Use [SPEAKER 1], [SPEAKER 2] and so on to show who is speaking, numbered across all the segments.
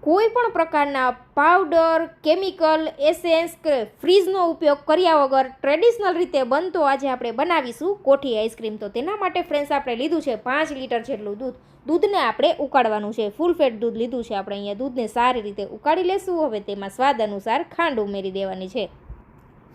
[SPEAKER 1] કોઈ પણ પ્રકારના પાવડર, કેમિકલ, એસેન્સ કે ફ્રીઝનો ઉપયોગ કર્યા વગર ટ્રેડિશનલ રીતે બનતો આજે આપણે બનાવીશું કોઠી આઈસ્ક્રીમ. તો તેના માટે ફ્રેન્ડ્સ આપણે લીધું છે 5 લીટર જેટલું દૂધ. દૂધને આપણે ઉકાળવાનું છે. ફૂલ ફેટ દૂધ લીધું છે આપણે. અહીંયા દૂધને સારી રીતે ઉકાળી લેશું. હવે તેમાં સ્વાદ અનુસાર ખાંડ ઉમેરી દેવાની છે.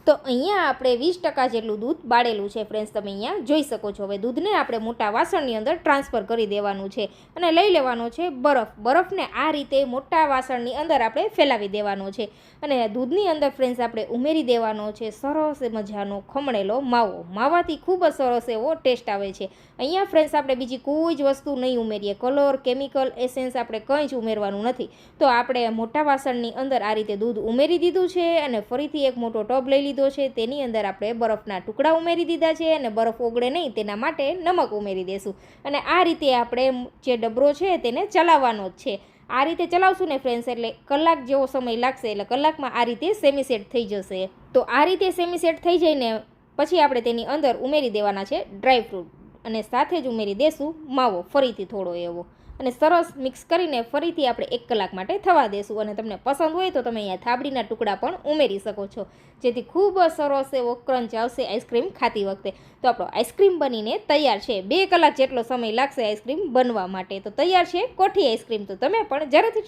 [SPEAKER 1] તો અહીંયા આપણે 20% જેટલું દૂધ બાળેલું છે ફ્રેન્ડ્સ, તમે અહીંયા જોઈ શકો છો. હવે દૂધને આપણે મોટા વાસણની અંદર ટ્રાન્સફર કરી દેવાનું છે અને લઈ લેવાનો છે બરફ. બરફને આ રીતે મોટા વાસણની અંદર આપણે ફેલાવી દેવાનો છે અને દૂધની અંદર ફ્રેન્ડ્સ આપણે ઉમેરી દેવાનો છે સરસ મજાનો ખમણેલો માવો. માવાથી ખૂબ જ સરસ એવો ટેસ્ટ આવે છે. અહીંયા ફ્રેન્ડ્સ આપણે બીજી કોઈ જ વસ્તુ નહીં ઉમેરીએ. કલર, કેમિકલ, એસેન્સ આપણે કંઈ જ ઉમેરવાનું નથી. તો આપણે મોટા વાસણની અંદર આ રીતે દૂધ ઉમેરી દીધું છે અને ફરીથી એક મોટો ટબ લઈ લીધો છે. તેની અંદર આપણે બરફના ટુકડા ઉમેરી દીધા છે અને બરફ ઓગળે નહીં તેના માટે નમક ઉમેરી દેશું અને આ રીતે આપણે જે ડબરો છે તેને ચલાવવાનો જ છે. આ રીતે ચલાવશું ને ફ્રેન્ડ્સ એટલે કલાક જેવો સમય લાગશે, એટલે કલાકમાં આ રીતે સેમી સેટ થઈ જશે. તો આ રીતે સેમી સેટ થઈ જઈને પછી આપણે તેની અંદર ઉમેરી દેવાના છે ડ્રાયફ્રૂટ અને સાથે જ ઉમેરી દેશું માવો ફરીથી થોડો એવો અને સરસ મિક્સ કરીને ફરીથી આપણે 1 કલાક માટે થવા દેશું. અને તમને પસંદ હોય તો તમે અહીંયા થાબડીના ટુકડા પણ ઉમેરી શકો છો, જેથી ખૂબ જ સરસ એવો ક્રંચ આવશે આઈસ્ક્રીમ ખાતી વખતે. તો આપણો આઈસ્ક્રીમ બનીને તૈયાર છે. 2 કલાક જેટલો સમય લાગશે આઈસ્ક્રીમ બનવા માટે. તો તૈયાર છે કોઠી આઈસ્ક્રીમ. તો તમે પણ જરૂરથી ટ્રાય